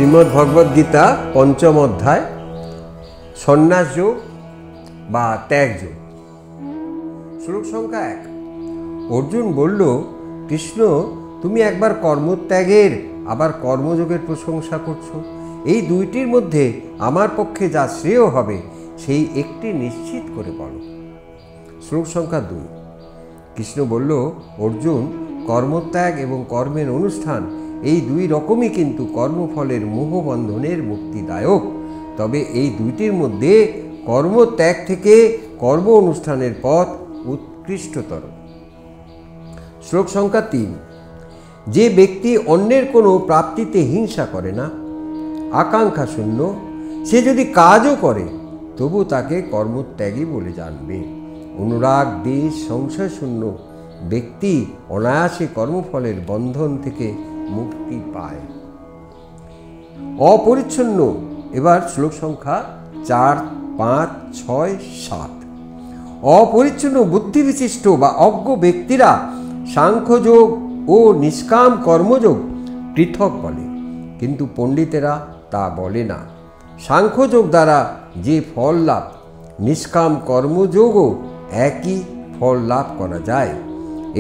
শ্রীমদ্ ভগবদ গীতা পঞ্চম অধ্যায় সন্ন্যাস যোগ বা ত্যাগ যোগ। শ্লোক সংখ্যা 1। অর্জুন বলল, কৃষ্ণ, তুমি একবার কর্মত্যাগের আবার কর্মযোগের প্রশংসা করছো। এই দুইটির মধ্যে আমার পক্ষে যা শ্রেয় হবে সেই একটি নিশ্চিত করে বলো। শ্লোক সংখ্যা 2। কৃষ্ণ বলল, অর্জুন, কর্মত্যাগ এবং কর্মের অনুষ্ঠান এই দুই রকমই কিন্তু কর্মফলের মোহবন্ধনের মুক্তিদায়ক। তবে এই দুইটির মধ্যে কর্মত্যাগ থেকে কর্ম অনুষ্ঠানের পথ উৎকৃষ্টতর। শ্লোক সংখ্যা 3। যে ব্যক্তি অন্যের কোনো প্রাপ্তিতে হিংসা করে না, আকাঙ্ক্ষা শূন্য, সে যদি কাজও করে তবু তাকে কর্মত্যাগী বলে জানবে। অনুরাগ, দ্বেষ, সংশয় শূন্য ব্যক্তি অনায়াসে কর্মফলের বন্ধন থেকে মুক্তি পায়। অপরিচ্ছন্ন। এবার শ্লোক সংখ্যা 4, 5, 6, 7। অপরিচ্ছন্ন বুদ্ধিবিশিষ্ট বা অজ্ঞ ব্যক্তিরা সাংখ্যযোগ ও নিষ্কাম কর্মযোগ পৃথক বলে, কিন্তু পণ্ডিতেরা তা বলে না। সাংখ্যযোগ দ্বারা যে ফল লাভ, নিষ্কাম কর্মযোগও একই ফল লাভ করা যায়।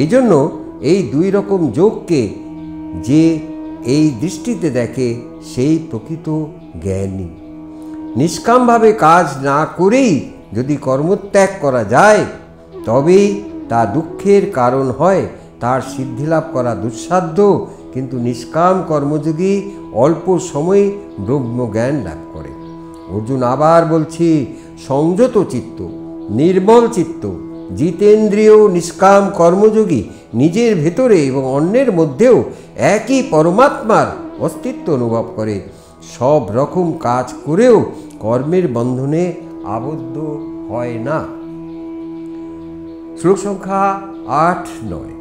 এই জন্য এই দুই রকম যোগকে যে এই দৃষ্টিতে দেখে সেই প্রকৃত জ্ঞানী। নিষ্কামভাবে কাজ না করেই যদি কর্মত্যাগ করা যায় তবেই তা দুঃখের কারণ হয়, তার সিদ্ধিলাভ করা দুঃসাধ্য। কিন্তু নিষ্কাম কর্মযোগী অল্প সময়ে ব্রহ্মজ্ঞান লাভ করে। অর্জুন আবার বলছি, সংযত চিত্ত, নির্মল চিত্ত, জিতেন্দ্রিয় নিষ্কাম কর্মযোগী নিজের ভেতরে এবং অন্যের মধ্যেও একই পরমাত্মার অস্তিত্ব অনুভব করে। সব রকম কাজ করেও কর্মের বন্ধনে আবদ্ধ হয় না। শ্লোক সংখ্যা 8, 9।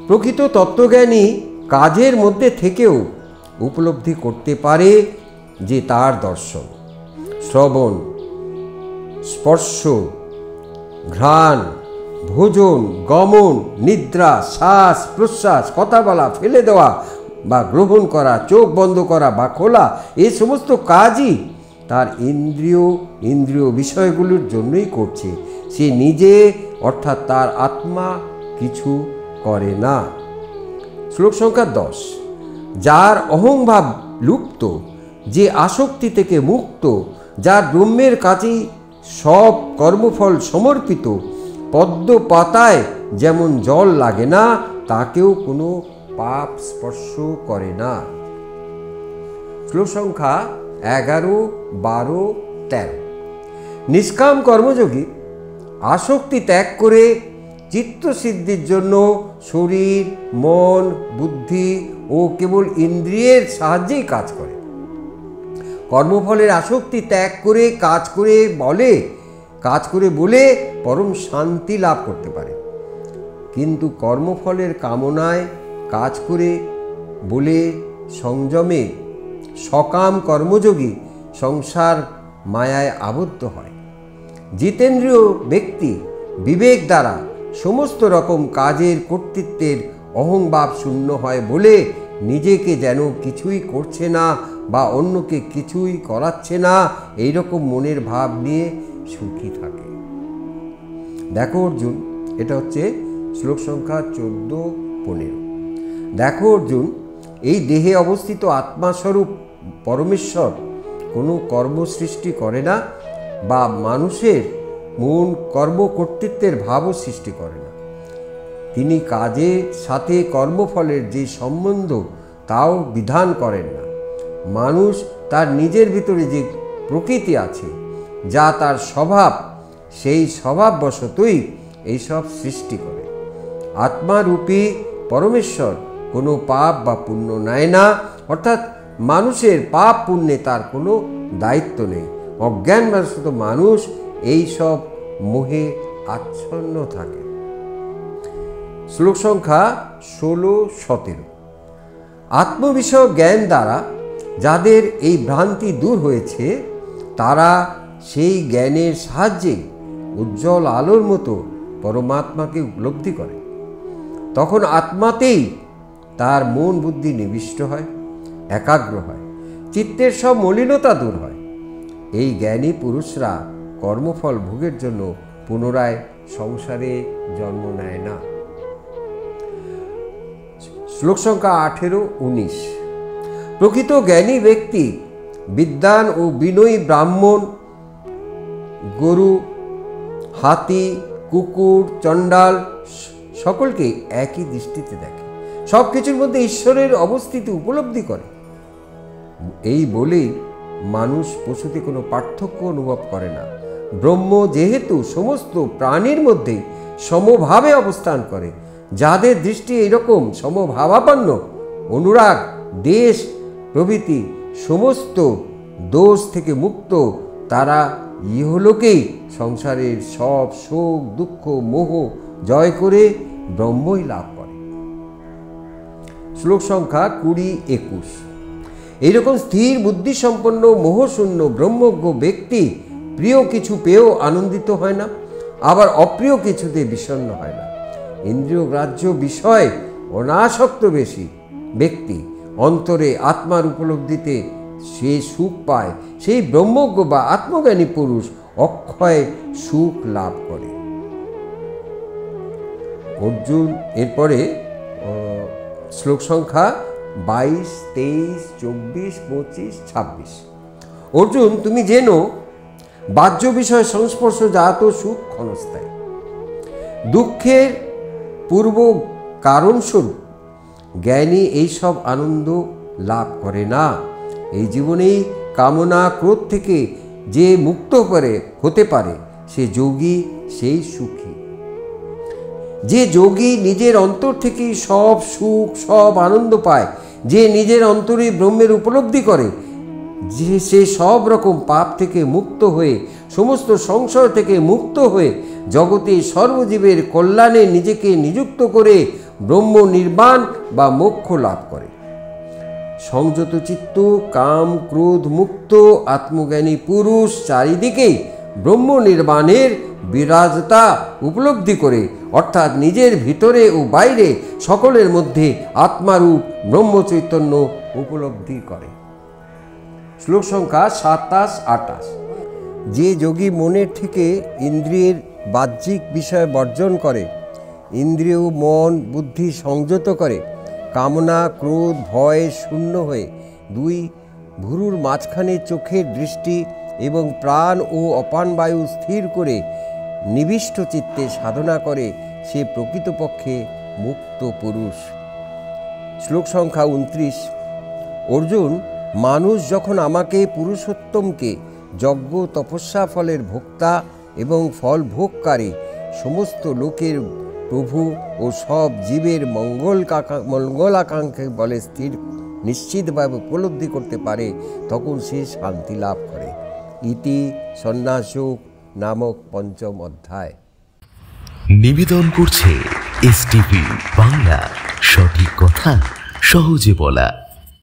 প্রকৃত তত্ত্বজ্ঞানী কাজের মধ্যে থেকেও উপলব্ধি করতে পারে যে তার দর্শন, শ্রবণ, স্পর্শ, ঘ্রাণ, ভোজন, গমন, নিদ্রা, শ্বাস প্রশ্বাস, কথা বলা, ফেলে দেওয়া বা গ্রহণ করা, চোখ বন্ধ করা বা খোলা, এই সমস্ত কাজই তার ইন্দ্রিয় বিষয়গুলোর জন্যই করছে। সে নিজে অর্থাৎ তার আত্মা কিছু করে না। শ্লোক সংখ্যা 10। যার অহংভাব লুপ্ত, যে আসক্তি থেকে মুক্ত, যার ব্রহ্মের কাছেই সব কর্মফল সমর্পিত, পদ্ম পাতায় যেমন জল লাগে না, তাকেও কোনো পাপ স্পর্শ করে না। শ্লোক সংখ্যা 11, 12, 13। নিষ্কাম কর্মযোগী আসক্তি ত্যাগ করে চিত্তসিদ্ধির জন্য শরীর, মন, বুদ্ধি ও কেবল ইন্দ্রিয়ের সাহায্যেই কাজ করে। কর্মফলের আসক্তি ত্যাগ করে কাজ করে বলে পরম শান্তি লাভ করতে পারে। কিন্তু কর্মফলের কামনায় কাজ করে বলে সংযমে সকাম কর্মযোগী সংসার মায়ায় আবদ্ধ হয়। জিতেন্দ্রীয় ব্যক্তি বিবেক দ্বারা সমস্ত রকম কাজের কর্তৃত্বের অহংভাব শূন্য হয় বলে নিজেকে যেন কিছুই করছে না বা অন্যকে কিছুই করাচ্ছে না, এইরকম মনের ভাব নিয়ে সুখী থাকে। দেখো অর্জুন, এটা হচ্ছে শ্লোক সংখ্যা 14, 15। দেখো অর্জুন, এই দেহে অবস্থিত আত্মাস্বরূপ পরমেশ্বর কোনো কর্ম সৃষ্টি করে না বা মানুষের মন কর্ম কর্তৃত্বের ভাবও সৃষ্টি করে না। তিনি কাজের সাথে কর্মফলের যে সম্বন্ধ তাও বিধান করেন না। মানুষ তার নিজের ভিতরে যে প্রকৃতি আছে, যা তার স্বভাব, সেই স্বভাববশতই এইসব সৃষ্টি করে। আত্মারূপী পরমেশ্বর কোনো পাপ বা পুণ্য নেয় না, অর্থাৎ মানুষের পাপ পুণ্যে তার কোনো দায়িত্ব নেই। অজ্ঞানবশত মানুষ এই সব মোহে আচ্ছন্ন থাকে। শ্লোক সংখ্যা 16, 17। আত্মবিষয়ক জ্ঞান দ্বারা যাদের এই ভ্রান্তি দূর হয়েছে, তারা সেই জ্ঞানের সাহায্যে উজ্জ্বল আলোর মতো পরমাত্মাকে উপলব্ধি করে। তখন আত্মাতেই তার মন বুদ্ধি নিবিষ্ট হয়, একাগ্র হয়। চিত্তের সব মলিনতা দূর হয়। এই জ্ঞানী পুরুষরা কর্মফল ভোগের জন্য পুনরায় সংসারে জন্ম নেয় না। শ্লোক সংখ্যা 18-19। প্রকৃত জ্ঞানী ব্যক্তি বিদ্বান ও বিনয়ী ব্রাহ্মণ, গরু, হাতি, কুকুর, চণ্ডাল সকলকে একই দৃষ্টিতে দেখে, সব কিছুর মধ্যে ঈশ্বরের অবস্থিতি উপলব্ধি করে। এই বলেই মানুষ পশুতে কোনো পার্থক্য অনুভব করে না। ব্রহ্ম যেহেতু সমস্ত প্রাণীর মধ্যেই সমভাবে অবস্থান করে, যাদের দৃষ্টি এইরকম সমভাবাপন্ন, অনুরাগ, দেশ প্রভৃতি সমস্ত দোষ থেকে মুক্ত, তারা ইহলোকেই সংসারের সব শোক, দুঃখ, মোহ জয় করে ব্রহ্মই লাভ করে। শ্লোক সংখ্যা 20-21। এইরকম স্থির বুদ্ধিসম্পন্ন মোহশূন্য ব্রহ্মজ্ঞ ব্যক্তি প্রিয় কিছু পেয়েও আনন্দিত হয় না, আবার অপ্রিয় কিছুতে বিষণ্ণ হয় না। ইন্দ্রিয়গ্রাহ্য বিষয় অনাসক্ত ব্যক্তি অন্তরে আত্মার উপলব্ধিতে সে সুখ পায়। সেই ব্রহ্মজ্ঞ বা আত্মজ্ঞানী পুরুষ অক্ষয় সুখ লাভ করে। অর্জুন এরপরে শ্লোক সংখ্যা 22, 23, 24, 25, 26। অর্জুন, তুমি জেনো বাহ্য বিষয় সংস্পর্শ জাত সুখ ক্ষণস্থায়ী। দুঃখের পূর্ব কারণস্বরূপ জ্ঞানী এইসব আনন্দ লাভ করে না। এই জীবনেই কামনা ক্রোধ থেকে যে মুক্ত হতে পারে সে যোগী, সেই সুখী। যে যোগী নিজের অন্তর থেকেই সব সুখ, সব আনন্দ পায়, যে নিজের অন্তরে ব্রহ্মের উপলব্ধি করে, যে সে সব রকম পাপ থেকে মুক্ত হয়ে, সমস্ত সংশয় থেকে মুক্ত হয়ে জগতে সর্বজীবের কল্যাণে নিজেকে নিযুক্ত করে ব্রহ্ম নির্বাণ বা মোক্ষ লাভ করে। সংযত চিত্ত, কাম ক্রোধ মুক্ত আত্মজ্ঞানী পুরুষ চারিদিকেই ব্রহ্ম নির্বাণের বিরাজতা উপলব্ধি করে, অর্থাৎ নিজের ভিতরে ও বাইরে সকলের মধ্যে আত্মারূপ ব্রহ্ম চৈতন্য উপলব্ধি করে। শ্লোক সংখ্যা 27-28। যে যোগী মনের থেকে ইন্দ্রিয়ের বাহ্যিক বিষয় বর্জন করে, ইন্দ্রিয় মন বুদ্ধি সংযত করে, কামনা ক্রোধ ভয় শূন্য হয়ে দুই ভুরুর মাঝখানে চোখের দৃষ্টি এবং প্রাণ ও অপান বায়ু স্থির করে নিবিষ্ট চিত্তে সাধনা করে, সে প্রকৃতপক্ষে মুক্ত পুরুষ। শ্লোক সংখ্যা 29। অর্জুন, মানুষ যখন আমাকে পুরুষোত্তমকে যজ্ঞ তপস্যা ফলের ভোক্তা এবং ফল ভোগকারী, সমস্ত লোকের প্রভু ও সব জীবের মঙ্গলাকাঙ্ক্ষী বলে স্থির নিশ্চিতভাবে উপলব্ধি করতে পারে, তখন সে শান্তি লাভ করে। ইতি সন্ন্যাসযোগ নামক 5ম অধ্যায়। নিবেদন করছে এসটিভি বাংলা, সঠিক কথা সহজে বলা।